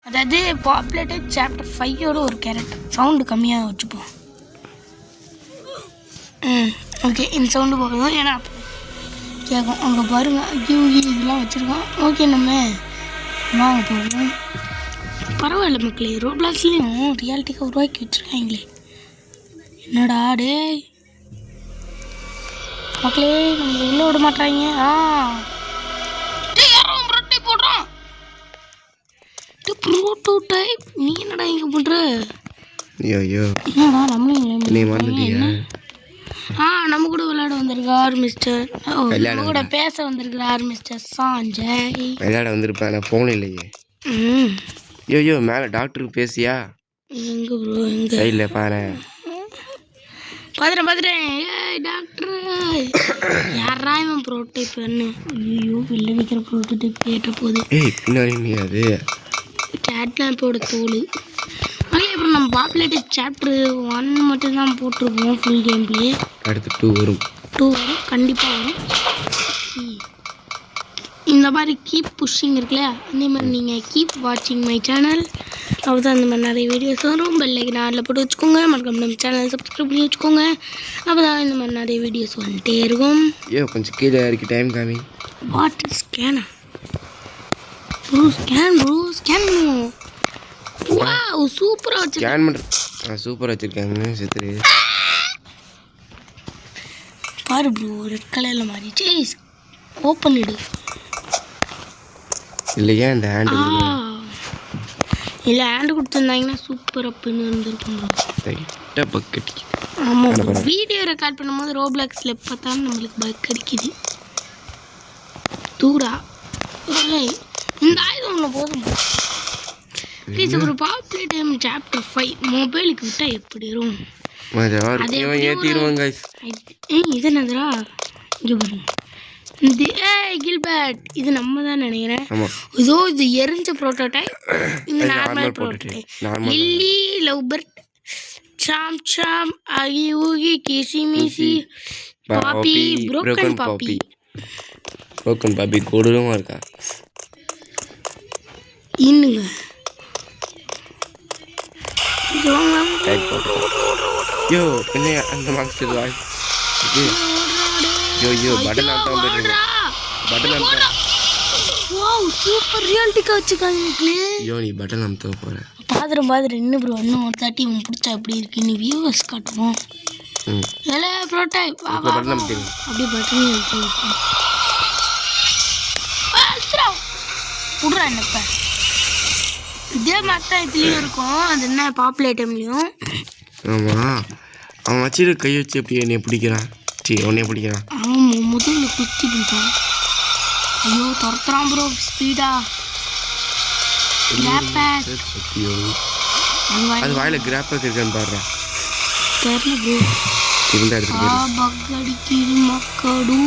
அதாவது populated chapter 5ஓட ஒரு character sound கம்மியாக வச்சுப்போம். ஓகே, இந்த சவுண்டு போகணும், ஏன்னா கேட்கும். அங்கே பாருங்கள் கியூகி இதெல்லாம் வச்சுருக்கோம். ஓகே, நம்ம வாங்க போகணும். பரவாயில்ல மக்களே, ரோப்ளாக்ஸ்லேயும் ரியாலிட்டிக்காக உருவாக்கி வச்சுருக்காங்களே. என்னடா டே மக்களே, நம்ம உள்ளே விட மாட்டாங்க. யாரும் ரொட்டி போடுறான். ப்ரோட்டோடைப், நீ என்னடா இங்கே பண்ணுற? என்னடா நம்மளும் நம்ம கூட விளையாட வந்திருக்கார் மிஸ்டர், நம்ம கூட பேச வந்திருக்கிறார் மிஸ்டர் சாஞ்சய். விளையாட வந்திருப்பேன், நான் ஃபோன் இல்லையே. மேலே டாக்டருக்கு பேசியா? எங்க ப்ரோ, எங்க சைடில் பாரு. பார்த்துட்டேன். ஏய் டாக்டர், யாரா இவன் ப்ரோட்டோடைப் பண்ணு? ஐயோ, வெளில வைக்கிற ப்ரோட்டோடைப் கேட்ட போது. பின்னாடி அது கேட்லாம்போட தோல். அப்புறம் நம்ம பாப்புலேட்டட் சாப்டர் 1 மட்டும்தான் போட்டிருப்போம் ஃபுல் கேம் பிளே. அடுத்து 2 வரும் கண்டிப்பாக வரும். இந்த மாதிரி கீப் புஷிங் இருக்குல்ல, அதே மாதிரி நீங்கள் கீப் வாட்சிங் மை சேனல். அப்போ தான் இந்த மாதிரி நிறைய வீடியோஸ் வரும். பெல் ஐக்கன் ஆன்ல போட்டு வச்சுக்கோங்க. மறக்காம நம்ம சேனலை சப்ஸ்கிரைப் பண்ணி வச்சுக்கோங்க. அப்போ தான் இந்த மாதிரி நிறைய வீடியோஸ் வந்துட்டே இருக்கும். கொஞ்சம் கீழே இருக்கு டைம் காமி. வாட்டர் ஸ்கேனா ப்ரோ? ஸ்கேன் பண்ணுவோம். வாவ், சூப்பரா ஸ்கேன் பண்ற. சூப்பரா வச்சிருக்காங்க. செத்துரு பாரு ப்ரோ, ரெட் கலர்ல மாறிச்சு. ஓபன் இடு. இல்லையா இந்த ஹேண்ட் இல்ல, ஹேண்ட் கொடுத்துருந்தாங்கன்னா சூப்பர் அப்னு இருந்திருக்கும் ப்ரோ. பக்கெட். ஆமா, வீடியோ ரெக்கார்ட் பண்ணும்போது ரோப்ளாக்ஸ்ல பார்த்தாலும் நம்மளுக்கு பக் அடிக்குது. தூரா இந்த ஆயுதம் ஒன்று போதும். ப்ளீஸ், ஒரு பாப்புலேட்டட் சாப்டர் 5 மொபைலுக்கு விட்டா எப்படி வரும்? இது என்னதுரா? இங்கே பாருங்க, இது கில்பர்ட், இது நம்ம தான் நினைக்கிறேன். இதோ இது எரிஞ்ச ப்ரோட்டோடைப், இந்த நார்மல் ப்ரோட்டோடைப். லில்லி, லவ்பர்ட், சாம் ஆகி ஊகி, கிசி மிசி, பாப்பி, ப்ரோக்கன் பாப்பி. கொடூரமா இருக்கா இன்னுங்க. அந்த மாஸ்டர் பட்டன் ஆட்டம் போயிட்டு பட்டன் ஆட்டம். வாவ், சூப்பர் ரியாலிட்டிக்கா வச்சிருக்காங்க. நீ பட்டன் அமுத்த போற. பாத்துறேன் இன்னும் ப்ரோ, இன்னும் 30 பிடிச்சா எப்படி இருக்கு நீ வியூவர்ஸ் காட்டுவோம். ஹலோ ப்ரோட்டோடைப், பட்டன் அமுத்து. அப்படியே பட்டன் அமுத்து. புடுறா என்னப்ப. இதே மாதிரி தான் இதுலேயும் இருக்கும். அது என்ன பாப்புலேட்டம்லேயும். ஆமாம், அவன் வச்சுட்டு கை வச்சு எப்படி என்னை பிடிக்கிறான்? உன்னைய பிடிக்கிறான். அவன் முதல்ல குத்தி பிடிப்பான். ஐயோ, துரத்துறான் ப்ரோ ஸ்பீடா. அது வாயில கிராப்பர் இருக்கான்னு பாடுறா. தெரியல ப்ரோ. இருந்தா எடுத்துக்கிட்டு பக்கடிக்குது மக்கடு.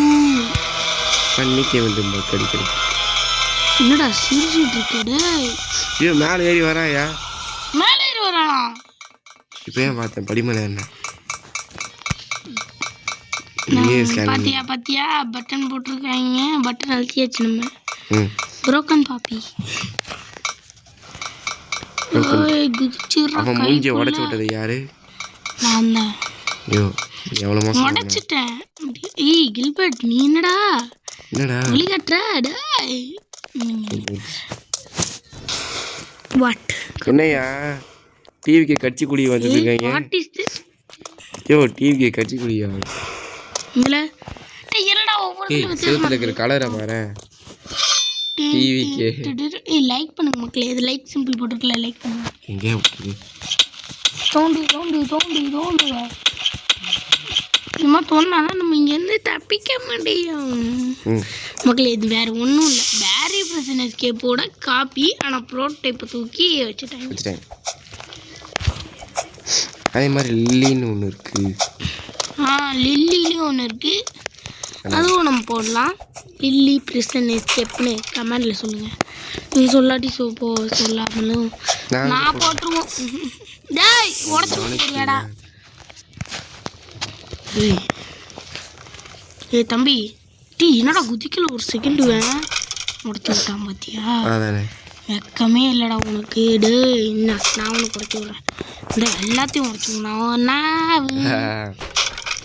பண்ணிக்கே வந்து பக்கடிக்கிறது. என்னடா சிரிச்சிட்டு இருக்கடே? மேலே ஏறி வராயா? மேலே ஏறி வரானா? இப்போ ஏன் பார்த்தேன் படிமலை என்ன பாத்தியா பட்டன் போட்டிருக்காங்க. பட்டன் அழுத்தியாச்சு நம்ம. புரோக்கன் பாப்பி. அவன் மூஞ்சியை உடச்சு விட்டது யாரு? நான் தான். எவ்வளோ மோசம் உடச்சிட்டேன். ஏய் கில்பர்ட், நீ என்னடா வழி கட்டுற? வாட் என்னையா டிவிக்கு கட்சி குடி வந்துருக்காங்க? What is this? டிவிக்கு கட்சி குடியா? இல்ல என்னடா ஒவ்வொரு சேத்துல இருக்கிற கலரை பாரு. டிவிக்கு லைக் பண்ணுங்க மக்களே. இது லைக் சிம்பிள் போட்டுருக்கல, லைக் பண்ணுங்க. எங்க தோண்டு சும்மா தோணுனா நம்ம இங்கேருந்து தப்பிக்க முடியும் மக்களே. இது வேற ஒன்றும் இல்லை, பேரி பிரசன் எஸ்கேப்போட காப்பி. ஆனால் ப்ரோட்டோடைப்பை தூக்கி வச்சுட்டாங்க. அதே மாதிரி லில்லின்னு ஒன்று இருக்கு. லில்லிலையும் ஒன்று இருக்கு, அதுவும் நம்ம போடலாம். லில்லி பிரசன் எஸ்கேப்னு கமெண்டில் சொல்லுங்கள். நீங்கள் சொல்லாட்டி சொல்லாமலும் நான் போட்டுருவோம். டேய் உடச்சு விட்டுறியாடா? ஏ தம்பி, டீ என்னடா குதிக்கல ஒரு செகண்ட் உடச்சு விட்டான் பாத்தியா? வெக்கமே இல்லைடா உனக்கு. டே என்ன நான் உனக்கு உடச்சி விட்றேன். இந்த எல்லாத்தையும் உடச்சி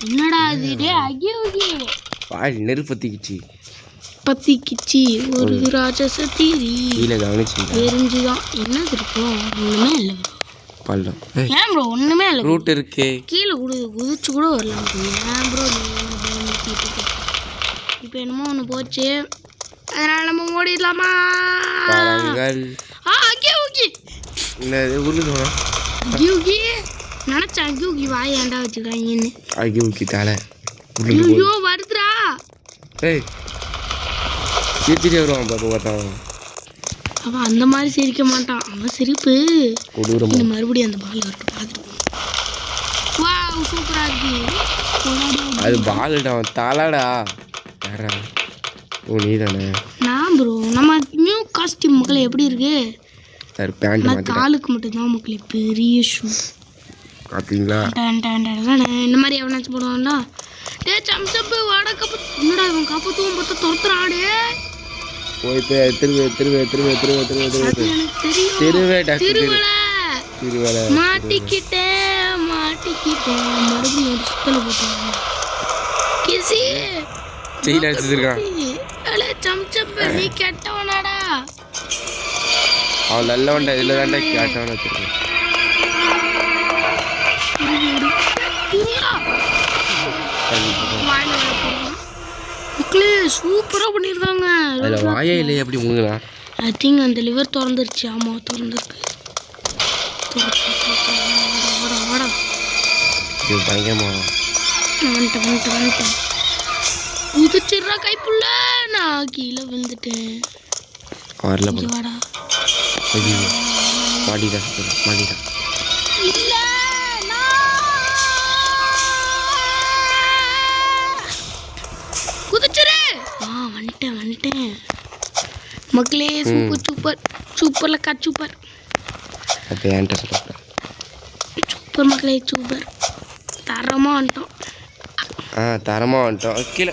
என்னடா இது? டே அகியோகி பால் நெருப்பத்திக்கிச்சு பத்திக்கிச்சு ஒரு ராஜசத்தீரி கீழே கவனிச்சு எரிஞ்சுதான். என்னது இருக்கும்? ஒன்றுமே இல்லை பள்ளம். ஏன் ப்ரோ ஒன்றுமே இல்லை. ரூட் இருக்கு கீழே குதிச்சு கூட வரலாம். ஏன் ப்ரோ இப்போ என்னமோ ஒன்று போச்சு, அதனால நம்ம ஓடிடலாமா? அகியோகி நினச்சேன். அகியோகி வாய் ஏன்டா வச்சுருக்காங்கன்னு. அகியோகி தலை ஐயோ வருதுடா. ஏய் சிரிச்சிட்டே வருவான் பாப்பா பார்த்தான். அவன் அந்த மாதிரி சிரிக்க மாட்டான். அவன் சிரிப்பு இந்த மறுபடியும் அந்த பால் வரட்டு பார்த்துட்டு. வா சூப்பராக இருக்கு. அது பாலுடா, அவன் தலைடா. ஓ நீ தானே? நான் ப்ரோ நம்ம நியூ காஸ்டியூம் மக்களே எப்படி இருக்கு? சார் பேண்ட் நான் காலுக்கு மட்டும்தான் மக்களே பெரிய ஷூ. பார்த்தீங்களா? இந்த மாதிரி எவனாச்சும் போடுவான்டா. டே சம்சப்பு வாடா கப்பு. என்னடா இவன் கப்பத்துவும் பார்த்து துரத்துறாடே. போய் திருவேடா மாட்டிக்கிட்டேன் மறுபடியும் ஒரு சுத்தல போட்டாங்க. கிசி செயின் அடிச்சிருக்கான். அலே சம்சப்பு நீ கெட்டவனாடா. அவன் நல்லவன்டா. இதில் தான்டா கேட்டவன் வச்சிருக்கேன். சூப்பராக பண்ணியிருக்காங்க. அதில் வாயே இல்லையே எப்படி முழுங்கலாம்? ஐ திங்க் அந்த லிவர் திறந்துருச்சு. ஆமாம் திறந்துருக்கு. பயங்கரமாக வந்துட்டேன். உதிச்சிடுறா கைப்புள்ள. நான் கீழே விழுந்துட்டேன். வரல வாடா மாட்டிடா இல்லை குதிச்சிரு. வந்துட்டேன் மக்களே. சூப்பர்ல சூப்பர். அப்போ என்கிட்ட சொல்ல சூப்பர் மக்களே சூப்பர். தரமாக வந்துட்டோம். கீழே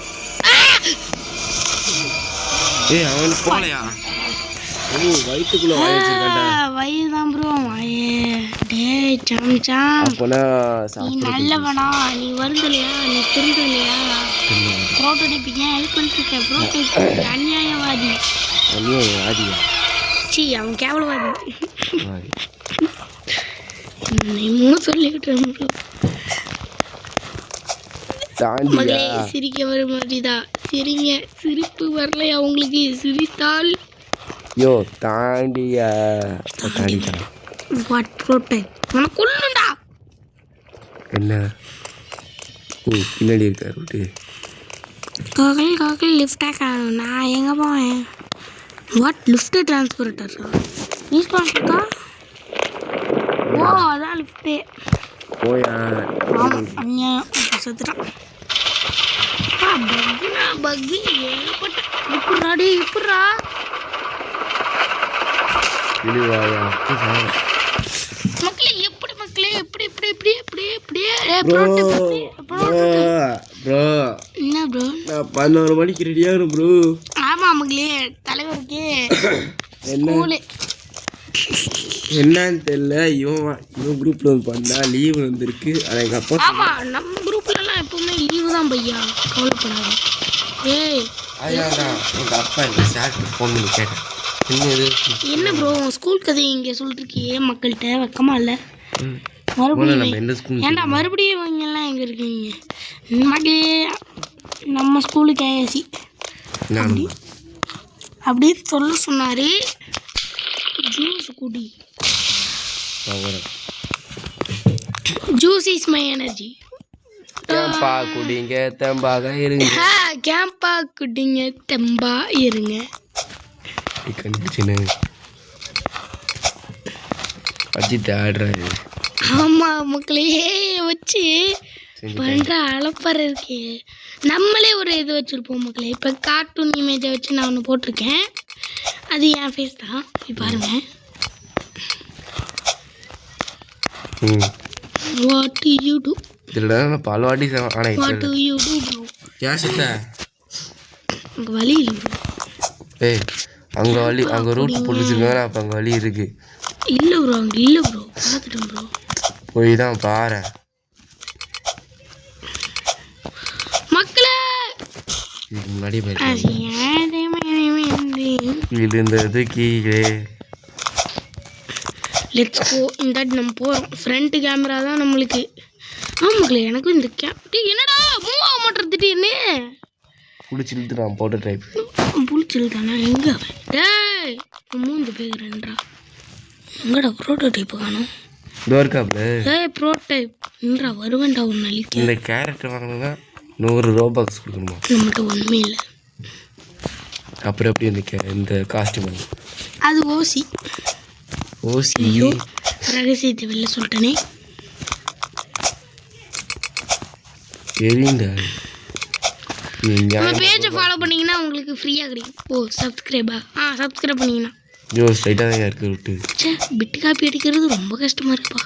ஏய் அவன் போகலையா? ஓ வயிற்றுக்குள்ளே வாய வச்சிருக்காண்டா. வயிறு தான் ப்ரோ வாயே. டே சாம் அப்போனா நீ நல்லவனா? நீ வருந்தலையா? நீ திருந்தலையா? ப்ரோட்டோடைப்பிங்க ஹெல்ப் பண்ணிருக்க. ப்ரோட்டோடைப் அநியாயவாதியா? சி அவன் கேவலவாதி. இன்னும் சொல்லிக்கிட்டேன் ப்ரோ. மகளே சிரிக்க வர மாதிரிதான் சிரிங்க. சிரிப்பு வரலையா உங்களுக்கு? சிரித்தால் யோ தாண்டியா வாட் ப்ரோட்டோடைப் உனக்கு கொல்லுண்டா. என்ன? ஓ பின்னாடி இருக்காரு ரூட்டு. காக்கல் லிஃப்டாக காணும். நான் எங்கே போவேன்? வாட் லிஃப்ட்டு டிரான்ஸ்போர்ட்டர் யூஸ் பண்ணிருக்கா? ஓ அதான் லிஃப்ட்டு. போயா? ஆமாம் அந்நியம் செத்துட்டான். பக்கு ஏகப்பட்ட இப்படா மக்களே. எப்படி மக்களே? எப்படி என்ன ப்ரோ? நான் 11 மணிக்கு ரெடியாகணும் ப்ரோ. ஆமாம் மக்களே தலைவருக்கு என்ன என்னன்னு தெரியல. இவன் குரூப்ல வந்து பண்ணா லீவு வந்திருக்கு. ஆனால் எங்கள் அப்பா ஆமாம் நம்ம குரூப்லலாம் எப்பவுமே லீவு தான் பையா. கவலைப்படாது. ஏய் அதான் எங்கள் அப்பா இந்த சாருக்கு ஃபோன் பண்ணி கேட்டேன். என்ன ப்ரோ ஸ்கூல் கதை இங்கே சொல்லிருக்கியே மக்கள்கிட்ட வெக்கமா இல்லை? மறுபடியும் ஏன்டா மறுபடியும் இவங்கெல்லாம் எங்கே இருக்கீங்க? மக்களே நம்ம ஸ்கூலுக்கு ஏசி அப்படின்னு சொல்ல சொன்னார். ஜூஸ் குடி. Juice is my energy. CAMPA குடிங்க தெம்பாக இருங்க. கேம்பா குடிங்க தெம்பா இருங்க. அஜித் ஆடுறாரு. ஆமாம் மக்களே வச்சு பண்ணுற அலப்பற இருக்கே. நம்மளே ஒரு இது வச்சுருப்போம் மக்களே. இப்போ கார்ட்டூன் இமேஜை வச்சு நான் ஒன்று போட்டிருக்கேன். அது என் ஃபேஸ் தான். பாருங்க. What do you do? இதில் பலவாட்டி What do you do bro? ஏன் சித்த எனக்கு வலி இல்லை ப்ரோ. ஏய் அங்கே வழி அங்கே ரூட் பிடிச்சிருக்காங்க அப்போ அங்கே வழி இருக்கு. இல்லை ப்ரோ அங்கே இல்லை ப்ரோ பார்த்துட்டேன் ப்ரோ. போய் தான் பாரு மக்களே. இதுக்கு முன்னாடி இருந்தது கீழே. Let's go. இந்த நம்ம போகிறோம். ஃப்ரண்ட் கேமரா தான் நம்மளுக்கு. ஆமாங்களே எனக்கும் இந்த என்னடா மூவ் ஆக மாட்டேன் திடீர்னு. பிடிச்சிட்டு நான் போட்ட டைப் பிடிச்சிருக்கானா எங்கே டேய் மூஞ்சு பேசுகிறேன்றா. எங்கடா ப்ரோட்டோடைப்பு காணும். டோர்காப்ல ஏய் ப்ரோட்டோடைப்ன்றா வருவேன்டா ஒரு நாளைக்கு. இந்த கேரக்டர் வாங்கினா 100 ரோபாக்ஸ் கொடுக்கணுமா? நம்மகிட்ட ஒன்றுமே இல்லை. அப்புறம் எப்படி இந்த காஸ்டியூம் அது ஓசி. ஓசி ரகசியத்தை வெளில சொல்லிட்டேனே. தெரியுண்டா. நம்ம பேஜை ஃபாலோ பண்ணிங்கன்னா உங்களுக்கு ஃப்ரீயாக கிடைக்கும். ஓ சப்ஸ்கிரைபா? சப்ஸ்கிரைப் பண்ணிங்கன்னா ஐயோ ஸ்ட்ரைட்டாக தான் இருக்கு விட்டு. சே பிட்டு காப்பி அடிக்கிறது ரொம்ப கஷ்டமாக இருக்குப்பா.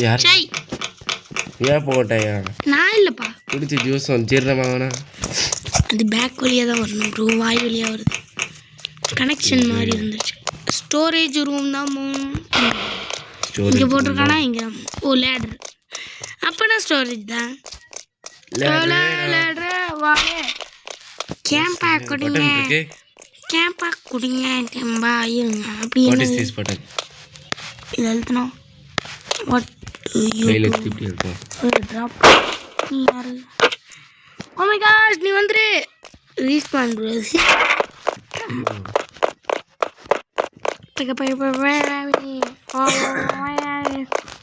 யார் சை ஏன் போட்டாயா? நான் இல்லைப்பா. பிடிச்சி ஜூஸ் ஜீரணமாகனா அது பேக் வழியாக தான் வரணும் ப்ரோ. வாய் வழியாக வருது. கனெக்ஷன் மாதிரி இருந்துச்சு. ஸ்டோரேஜ் ரூம் தான் இங்கே போட்டிருக்கானா இங்கே. ஓ லேடர் அப்போனா ஸ்டோரேஜ் தான். கேம்பா குடிங்க கேம்பா குடிங்க கேம்பா இருங்க அப்படி இது எழுத்தணும். வாட் ட்ராப் நீ யாரு? ஓ மை காட் நீ வந்துரு ரீஸ்பான் ப்ரோ.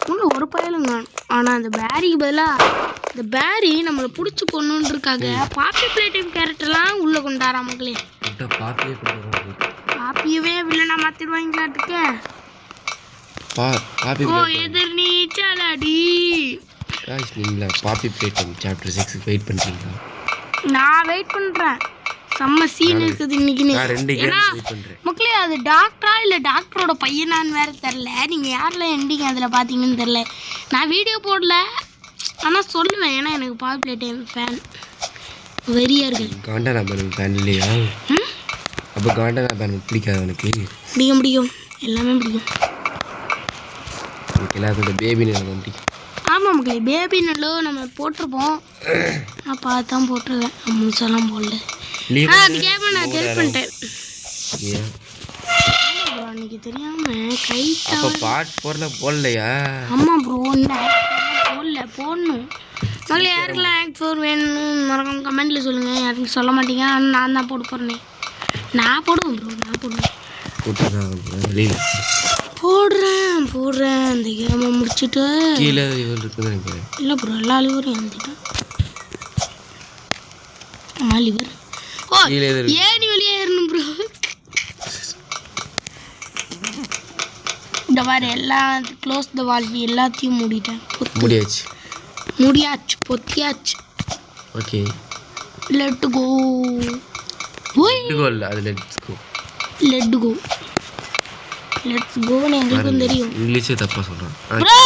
இன்னும் ஒரு பயலுங்க. ஆனால் அந்த பேரிக்கு பதிலாக இந்த பேரி நம்மளை பிடிச்சி பொண்ணுன்றக்காக பாப்பி பிளேட்டிங் கேரக்டர்லாம் உள்ளே கொண்டாரா மக்களே. பாப்பியவே வில்லனா மாற்றிடுவாங்களாட்டுக்க. ஓ எதிர் நீச்சல் அடி. பாப்பி பிளேட்டிங் சாப்டர் 6 வெயிட் பண்ணுறீங்களா? நான் வெயிட் பண்ணுறேன். செம்ம சீன் இருக்குது இன்னைக்குன்னு. ஏன்னா மக்களே அது டாக்டரா இல்லை டாக்டரோட பையனான்னு வேறு தெரில. நீங்கள் யாரெல்லாம் எண்டிங் அதில் பார்த்தீங்கன்னு தெரில. நான் வீடியோ போடல ஆனால் சொல்லுவேன். ஏன்னா எனக்கு பாப்புலர் டைம் ஃபேன் வெறியாக இருக்குது. காண்டனா பேன் ஃபேன் இல்லையா? அப்போ காண்டனா பேன் பிடிக்காது எனக்கு? பிடிக்கும் எல்லாமே பிடிக்கும். எல்லாத்தோட பேபி நல்லா பிடிக்கும். ஆமாம் மக்களே பேபி நல்லோ நம்ம போட்டிருப்போம். நான் பார்த்து தான் போட்டிருக்கேன். முழுசெல்லாம் போடல. அது கேமரா நான் ஹெல்ப் பண்ணிட்டேன். அன்னைக்கு தெரியாமல் கை பாட் போடலையா? ஆமாம் ப்ரோ போடணும். மகளே யாருக்கெல்லாம் ஆக்ட் 4 வேணும்னு மறக்காம கமெண்ட்டில் சொல்லுங்கள். யாருக்கும் சொல்ல மாட்டீங்க. ஆனால் நான் தான் போட போகிறேனே. நான் போடுவேன் ப்ரோ. நான் போடுறேன் அந்த கேமை முடிச்சுட்டு கீழே இல்லை ப்ரோ எல்லா லிவரும் இறந்துட்டேன். லிவர் ஓ ஏணி வழியாக ஏறணும் ப்ரோ. இந்த மாதிரி எல்லாம் க்ளோஸ் த வால்வி எல்லாத்தையும் மூடிட்டேன். முடியாச்சு பொத்தியாச்சு. Okay let go. லெட்ஸ் கோன்னு எங்களுக்கும் தெரியும். இங்கிலீஷே தப்பாக சொல்கிறேன் ப்ரோ.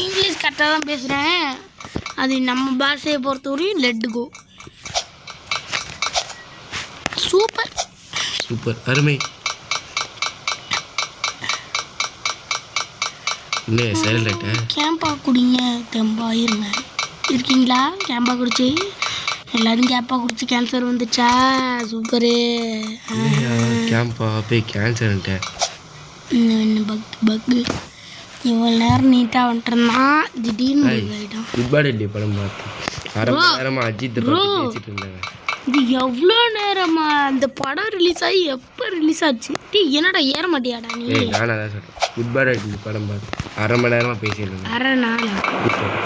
இங்கிலீஷ் கரெக்டாக தான் பேசுகிறேன். அது நம்ம பாஷையை பொறுத்தவரையும் லெட் கோ. சூப்பர் அருமை. என்ன சைலண்டா? கேம்பா குடிங்க தெம்பா இருங்க. இருக்கீங்களா? கேம்பா குடிச்சு எல்லாரும் கேம்பா குடிச்சு கேன்சர் வந்துச்சா? சூப்பரு. கேம்பா போய் கேன்சர்ன்ட்ட பக்கு இவ்வளோ நேரம் நீட்டாக வந்துட்டுருந்தான். திடீர்னு குட்பாடி படம் பார்த்து அரை மணி நேரமாக அஜித் பேசிட்டு இருந்தாங்க. இது எவ்வளோ நேரமா? அந்த படம் ரிலீஸ் ஆகி எப்போ ரிலீஸ் ஆச்சு? என்னடா ஏற மாட்டியாடா நீ? நான் அதான் சொல்கிறேன். குட்பாடி படம் பார்த்து அரை மணி நேரமாக பேசியிருந்தேன். அரை நாள்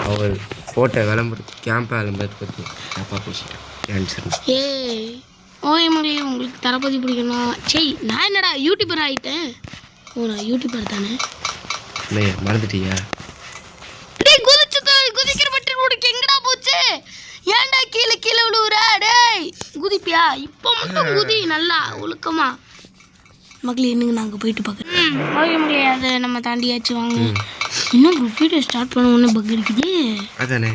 அவர் போட்ட விளம்பரம் கேம்பா விளம்பரத்தை பற்றி தப்பாக பேசிட்டேன். கேன்சர் ஓய் மகளே உங்களுக்கு தளபதி பிடிக்கணும். சரி நான் என்னடா யூடியூபர் ஆகிட்டேன். ஓ நான் யூடியூபர் தானே? இல்லையா மறந்துட்டியா? குதிக்கிற மட்டும் உனக்கு எங்கடா போச்சு? ஏன்டா கீழே விழுவுற? டேய் குதிப்பியா? இப்போ மட்டும் குதி நல்லா ஒழுக்கமா. மக்களே இன்னும் நாங்கள் போயிட்டு பார்க்குறோம். ஓகே மக்களே அதை நம்ம தாண்டியாச்சு. வாங்க இன்னும் வீடியோ ஸ்டார்ட் பண்ண ஒன்று பக் இருக்குது. அதானே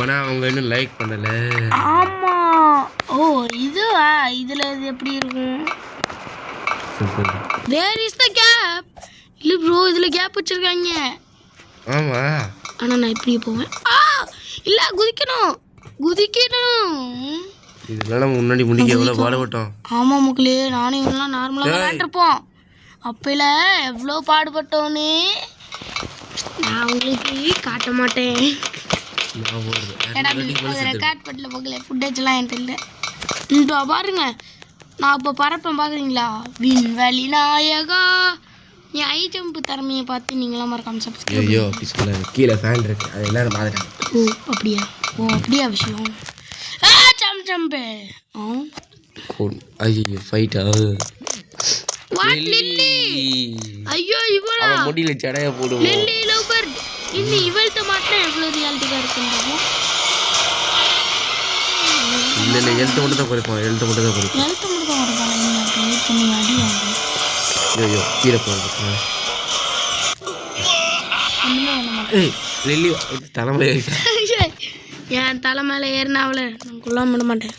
அப்போனா அவங்க இன்னும் லைக் பண்ணலை. ஆமாம். ஓ இதுவா? இதில் இது எப்படி இருக்கும்? Where is the gap? இல்லை ப்ரோ, இதில் கேப் வச்சுருக்காங்க. ஆமாம், ஆனால் நான் இப்படியே போவேன். இல்லை, குதிக்கணும். இதெல்லாம் நம்ம முன்னாடி முடிக்க எவ்வளோ பாடுபட்டோம். ஆமாம் மக்களே, நானும் இவெல்லாம் நார்மலாக விளையாண்டுருப்போம். அப்போல எவ்வளோ பாடுபட்டோன்னு நான் உங்களுக்கு காட்ட மாட்டேன். ரெக்கார்ட் பண்ணல மக்களே, ஃபுட்டேஜ்லாம் என்கிட்ட இல்லை. இன்ட்டு பாருங்க, நான் இப்போ பறப்பேன் பார்க்குறீங்களா? விண்வெளி நாயகா. என் ஹை ஜம்ப் திறமையை பார்த்து நீங்களாம் மறக்காம சப்ஸ்கிரைப். ஐயோ அப்படி சொல்லாது, கீழே ஃபேன் இருக்கு, அது எல்லாரும் பார்த்துட்டாங்க. அப்படியா விஷயம். ஜம்பு. ஐயோ ஃபைட்டா. What lily? ஐயோ இவளா? அவன் முடியல சடைய போடுவோம். Lily love bird. இன்னும் இவள்கிட்ட மாட்டினா எவ்வளோ ரியாலிட்டிக்காக இருக்குன்னு. இல்லை எழுத்து மட்டும் தான் குறைப்போம். ஐயோ கீழே போகிறேன். ஏய் லில்லி தலைமையில என் தலை மேலே ஏறினா அவளை நான் கொல்லாம விட மாட்டேன்.